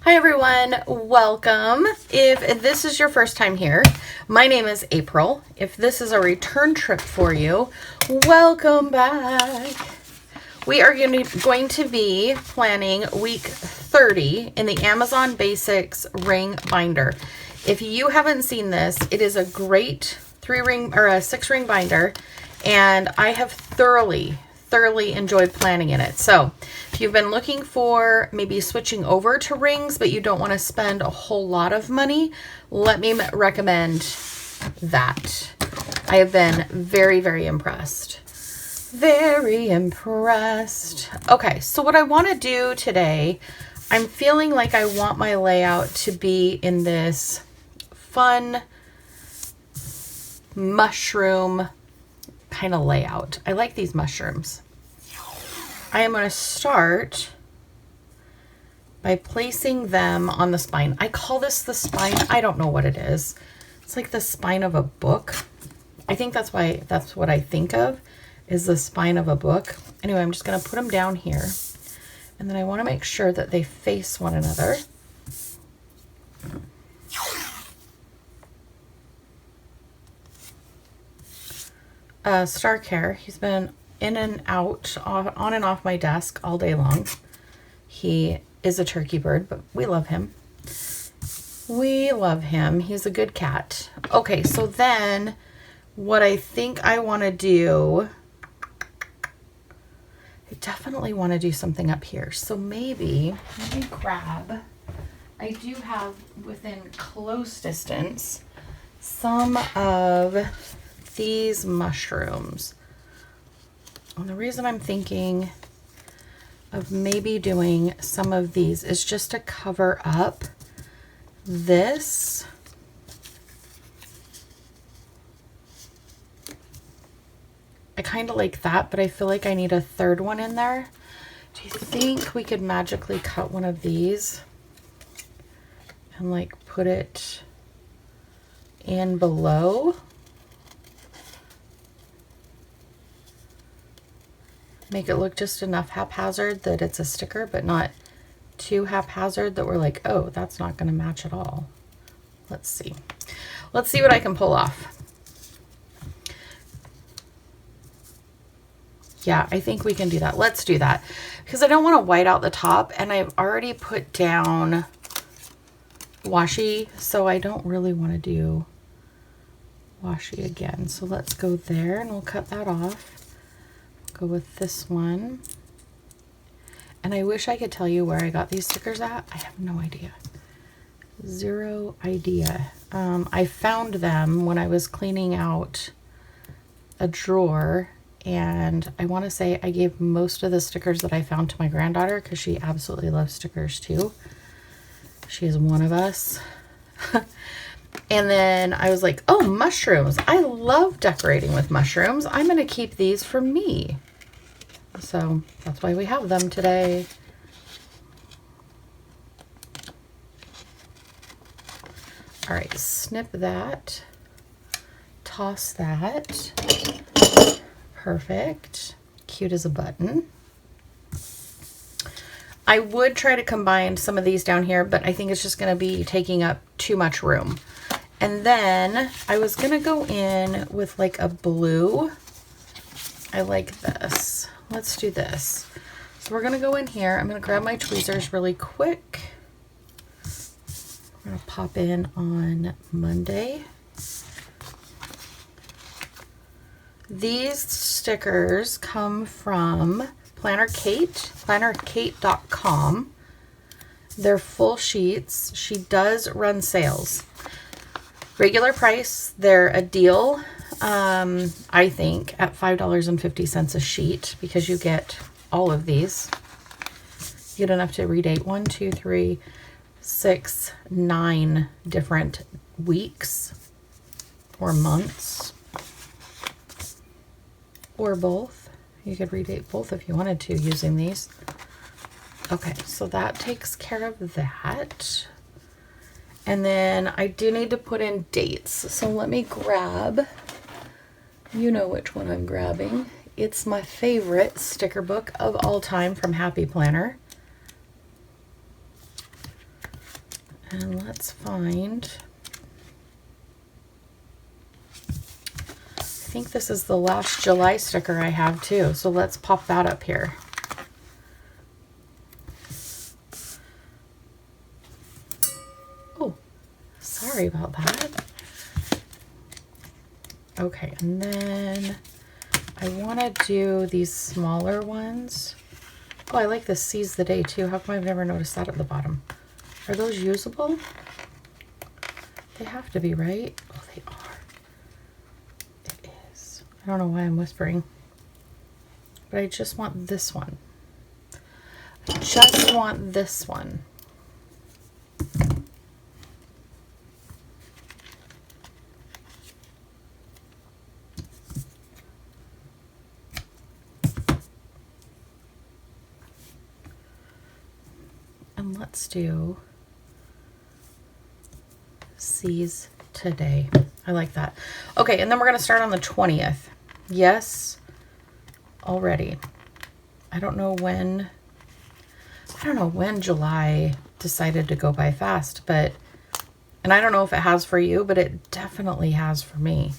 Hi everyone, welcome. If this is your first time here, my name is April. If this is a return trip for you, welcome back. We are going to be planning week 30 in the Amazon Basics ring binder. If you haven't seen this, it is a great 6-ring binder, and I have thoroughly enjoyed planning in it. So if you've been looking for maybe switching over to rings, but you don't want to spend a whole lot of money, let me recommend that. I have been very impressed. Very impressed. Okay, so what I want to do today, I'm feeling like I want my layout to be in this fun mushroom kind of layout. I like these mushrooms. I am going to start by placing them on the spine. I call this the spine. I don't know what it is. It's like the spine of a book. I think that's what I think of is the spine of a book. Anyway, I'm just going to put them down here. And then I want to make sure that they face one another. Stark Hair, he's been in and out, on and off my desk all day long. He is a turkey bird, but we love him. We love him. He's a good cat. Okay, so then what I think I want to do, I definitely want to do something up here. So maybe, let me grab, I do have within close distance some of these mushrooms. And the reason I'm thinking of maybe doing some of these is just to cover up this. I kind of like that, but I feel like I need a third one in there. Do you think we could magically cut one of these and like put it in below? Make it look just enough haphazard that it's a sticker, but not too haphazard that we're like, oh, that's not going to match at all. Let's see. Let's see what I can pull off. Yeah, I think we can do that. Let's do that. Because I don't want to white out the top, and I've already put down washi, so I don't really want to do washi again. So let's go there, and we'll cut that off. Go with this one. And I wish I could tell you where I got these stickers at. I have no idea. Zero idea. I found them when I was cleaning out a drawer, and I want to say I gave most of the stickers that I found to my granddaughter because she absolutely loves stickers too. She is one of us. And then I was like, oh, mushrooms. I love decorating with mushrooms. I'm going to keep these for me. So that's why we have them today. All right, snip that. Toss that. Perfect. Cute as a button. I would try to combine some of these down here, but I think it's just going to be taking up too much room. And then I was going to go in with like a blue. I like this. Let's do this. So we're going to go in here. I'm going to grab my tweezers really quick. I'm going to pop in on Monday. These stickers come from Planner Kate, plannerkate.com. They're full sheets. She does run sales. Regular price, they're a deal, I think, at $5.50 a sheet because you get all of these. You get enough to redate 1, 2, 3, 6, 9 different weeks or months or both. You could redate both if you wanted to using these. Okay, so that takes care of that. And then I do need to put in dates. So let me grab, you know which one I'm grabbing. It's my favorite sticker book of all time from Happy Planner. And let's find, I think this is the last July sticker I have too. So let's pop that up here. Oh, sorry about that. Okay, and then I want to do these smaller ones. Oh, I like this Seize the Day too. How come I've never noticed that at the bottom? Are those usable? They have to be, right? Oh, they are. It is. I don't know why I'm whispering. But I just want this one. I just want this one. And let's do Seize Today. I like that. Okay, and then we're going to start on the 20th. Yes, already. I don't know when July decided to go by fast, but, and I don't know if it has for you, but it definitely has for me.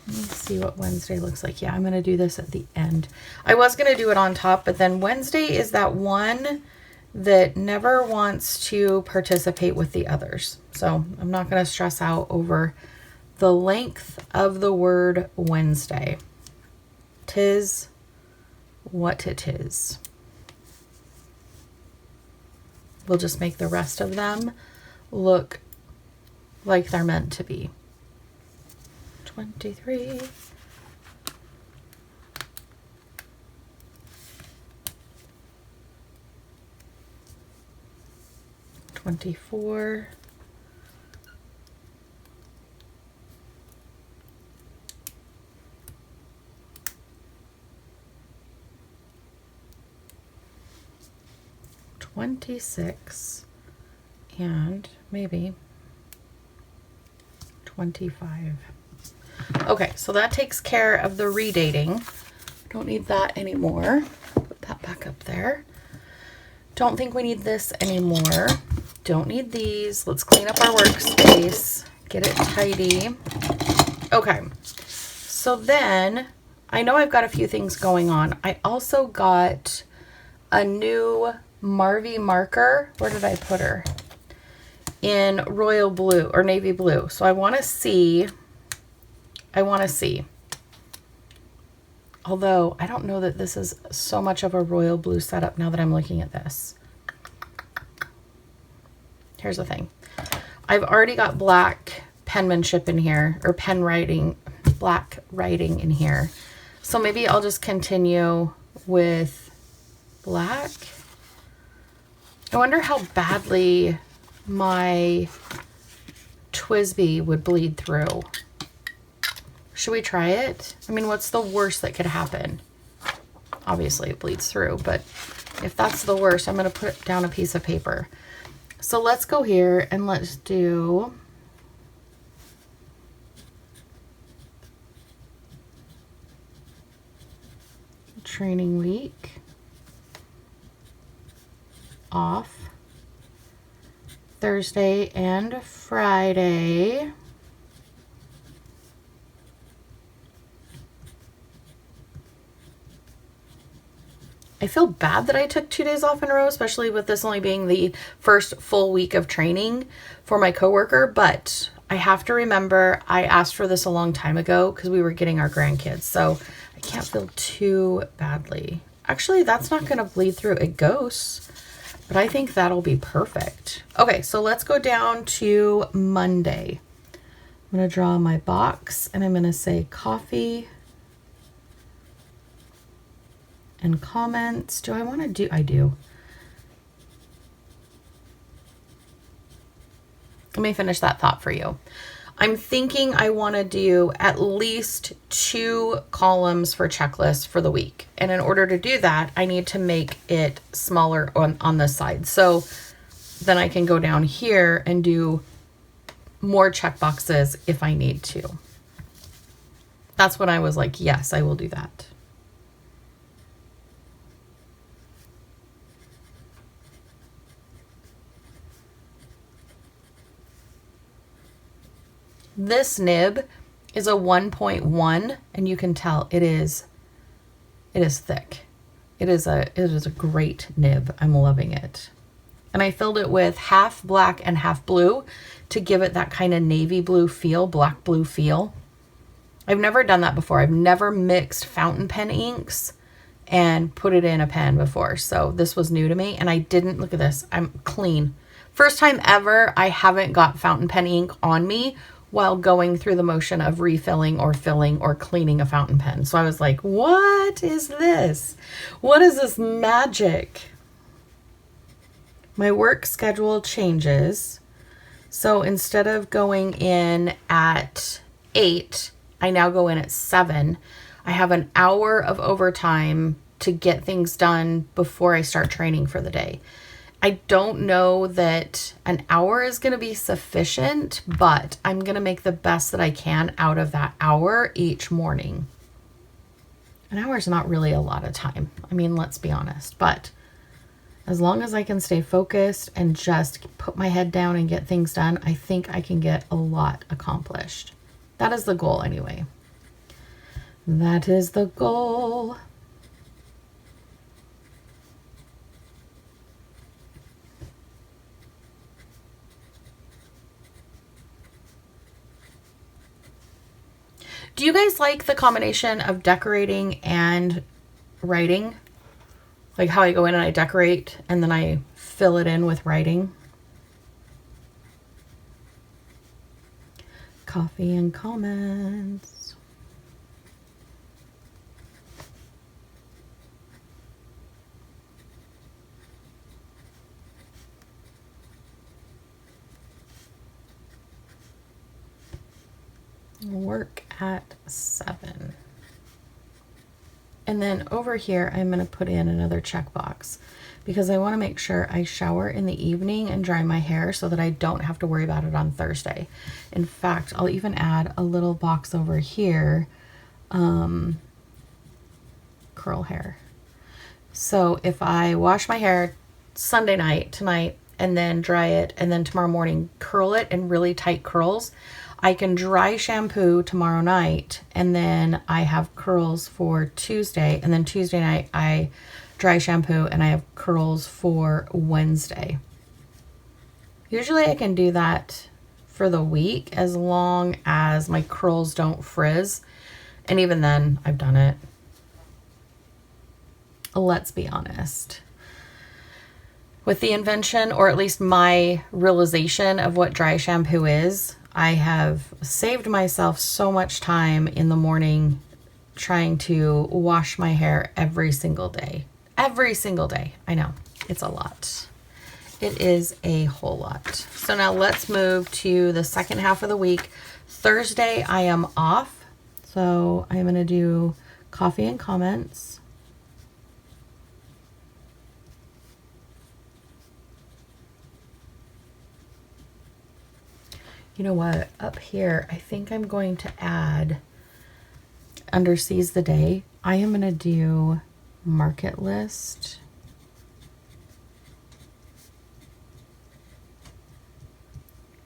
Let me see what Wednesday looks like. Yeah, I'm going to do this at the end. I was going to do it on top, but then Wednesday is that one that never wants to participate with the others. So I'm not going to stress out over the length of the word Wednesday. 'Tis what it is. We'll just make the rest of them look like they're meant to be. 23. 24. 26 and maybe 25. Okay, so that takes care of the redating. Don't need that anymore. Put that back up there. Don't think we need this anymore. Don't need these. Let's clean up our workspace. Get it tidy. Okay, so then I know I've got a few things going on. I also got a new Marvy marker. Where did I put her? In royal blue or navy blue. So I want to see. Although I don't know that this is so much of a royal blue setup now that I'm looking at this. Here's the thing. I've already got black penmanship in here, or pen writing, black writing in here. So maybe I'll just continue with black. I wonder how badly my TWSBI would bleed through. Should we try it? I mean, what's the worst that could happen? Obviously it bleeds through, but if that's the worst, I'm going to put down a piece of paper. So let's go here and let's do training week off Thursday and Friday. I feel bad that I took 2 days off in a row, especially with this only being the first full week of training for my coworker, but I have to remember I asked for this a long time ago because we were getting our grandkids, so I can't feel too badly. Actually, that's not going to bleed through. It goes, but I think that'll be perfect. Okay, so let's go down to Monday. I'm going to draw my box and I'm going to say coffee and comments. Do I want to do? I do. Let me finish that thought for you. I'm thinking I want to do at least 2 columns for checklists for the week. And in order to do that, I need to make it smaller on this side. So then I can go down here and do more check boxes if I need to. That's when I was like, yes, I will do that. This nib is a 1.1, and you can tell it is thick. It is a great nib. I'm loving it. And I filled it with half black and half blue to give it that kind of navy blue feel, black blue feel. I've never done that before. I've never mixed fountain pen inks and put it in a pen before. So this was new to me, and I didn't, look at this, I'm clean. First time ever I haven't got fountain pen ink on me while going through the motion of refilling or filling or cleaning a fountain pen. So I was like, what is this? What is this magic? My work schedule changes. So instead of going in at 8, I now go in at 7. I have an hour of overtime to get things done before I start training for the day. I don't know that an hour is going to be sufficient, but I'm going to make the best that I can out of that hour each morning. An hour is not really a lot of time. I mean, let's be honest, but as long as I can stay focused and just put my head down and get things done, I think I can get a lot accomplished. That is the goal anyway. That is the goal. Do you guys like the combination of decorating and writing? Like how I go in and I decorate and then I fill it in with writing? Coffee and comments. Work at 7. And then over here, I'm going to put in another checkbox because I want to make sure I shower in the evening and dry my hair so that I don't have to worry about it on Thursday. In fact, I'll even add a little box over here, curl hair. So if I wash my hair Sunday night, tonight, and then dry it, and then tomorrow morning curl it in really tight curls, I can dry shampoo tomorrow night, and then I have curls for Tuesday, and then Tuesday night I dry shampoo and I have curls for Wednesday. Usually I can do that for the week as long as my curls don't frizz, and even then I've done it. Let's be honest. With the invention, or at least my realization of what dry shampoo is, I have saved myself so much time in the morning trying to wash my hair every single day. Every single day. I know, it's a lot. It is a whole lot. So now let's move to the second half of the week. Thursday, I am off. So I'm going to do coffee and comments. You know what? Up here, I think I'm going to add, under Seize the Day, I am going to do market list.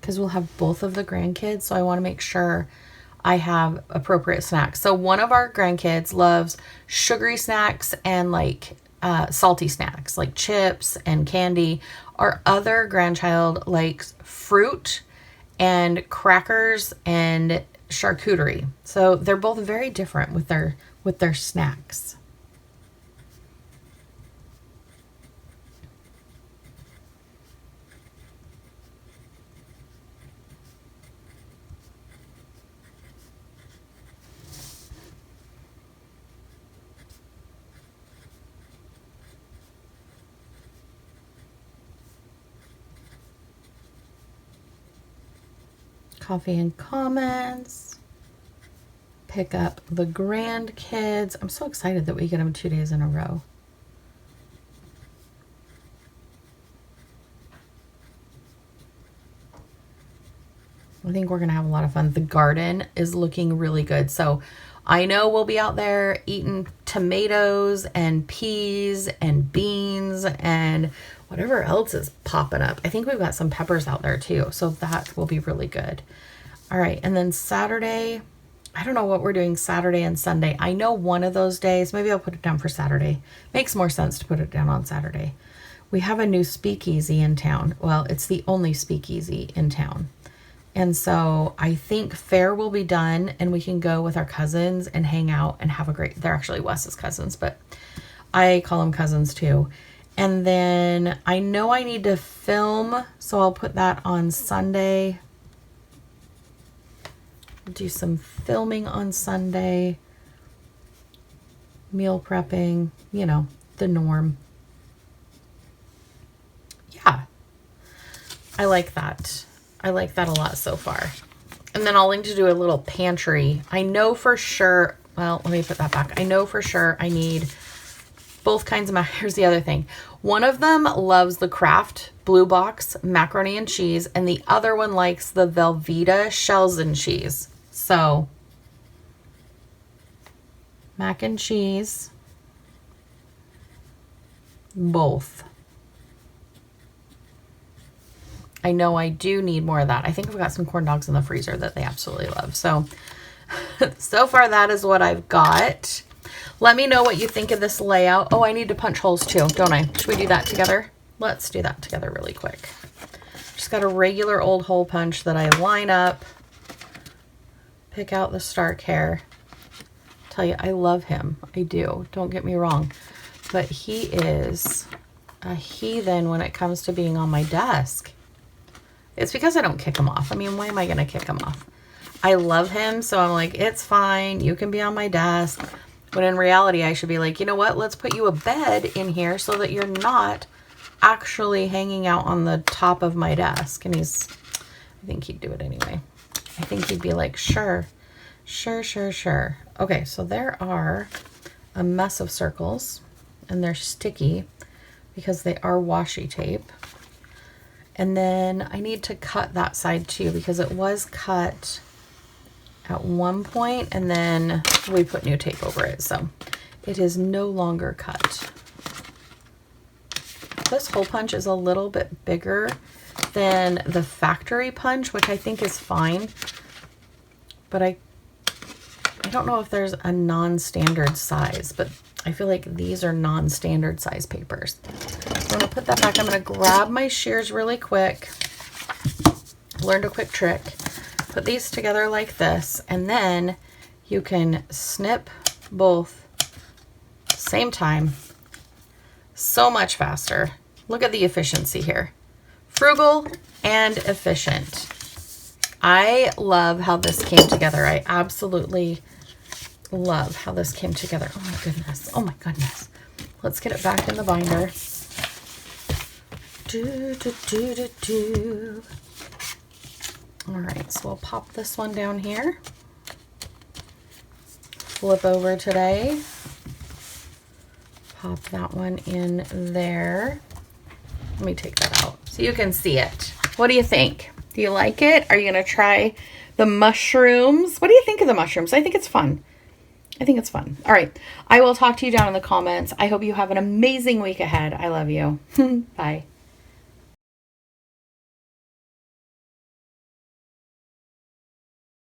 Because we'll have both of the grandkids, so I want to make sure I have appropriate snacks. So one of our grandkids loves sugary snacks and like salty snacks, like chips and candy. Our other grandchild likes fruit and crackers and charcuterie. So they're both very different with their snacks. Coffee and comments. Pick up the grandkids. I'm so excited that we get them 2 days in a row. I think we're going to have a lot of fun. The garden is looking really good. So I know we'll be out there eating tomatoes and peas and beans and whatever else is popping up. I think we've got some peppers out there too. So that will be really good. All right, and then Saturday, I don't know what we're doing Saturday and Sunday. I know one of those days, maybe I'll put it down for Saturday. Makes more sense to put it down on Saturday. We have a new speakeasy in town. Well, it's the only speakeasy in town. And so I think fair will be done and we can go with our cousins and hang out and have a great, they're actually Wes's cousins, but I call them cousins too. And then I know I need to film, so I'll put that on Sunday. Do some filming on Sunday. Meal prepping, you know, the norm. Yeah, I like that. I like that a lot so far. And then I'll need to do a little pantry. I know for sure, well, let me put that back. I know for sure I need both kinds of here's the other thing. One of them loves the Kraft Blue Box macaroni and cheese, and the other one likes the Velveeta shells and cheese. So, mac and cheese, both. I know I do need more of that. I think I've got some corn dogs in the freezer that they absolutely love. So, so far that is what I've got. Let me know what you think of this layout. Oh, I need to punch holes too, don't I? Should we do that together? Let's do that together really quick. Just got a regular old hole punch that I line up. Pick out the Stark hair. Tell you, I love him. I do. Don't get me wrong. But he is a heathen when it comes to being on my desk. It's because I don't kick him off. I mean, why am I going to kick him off? I love him, so I'm like, it's fine. You can be on my desk. When in reality, I should be like, you know what? Let's put you a bed in here so that you're not actually hanging out on the top of my desk. And I think he'd do it anyway. I think he'd be like, sure, sure, sure, sure. Okay, so there are a mess of circles, and they're sticky because they are washi tape. And then I need to cut that side too because it was cut at one point and then we put new tape over it. So it is no longer cut. This hole punch is a little bit bigger than the factory punch, which I think is fine. But I don't know if there's a non-standard size, but I feel like these are non-standard size papers. So I'm going to put that back. I'm going to grab my shears really quick. Learned a quick trick. Put these together like this, and then you can snip both same time. So much faster. Look at the efficiency here. Frugal and efficient. I love how this came together. I absolutely love how this came together. Oh my goodness. Oh my goodness. Let's get it back in the binder. All right, so we'll pop this one down here. Flip over today. Pop that one in there. Let me take that out so you can see it. What do you think? Do you like it? Are you going to try the mushrooms? What do you think of the mushrooms? I think it's fun. I think it's fun. All right. I will talk to you down in the comments. I hope you have an amazing week ahead. I love you. Bye.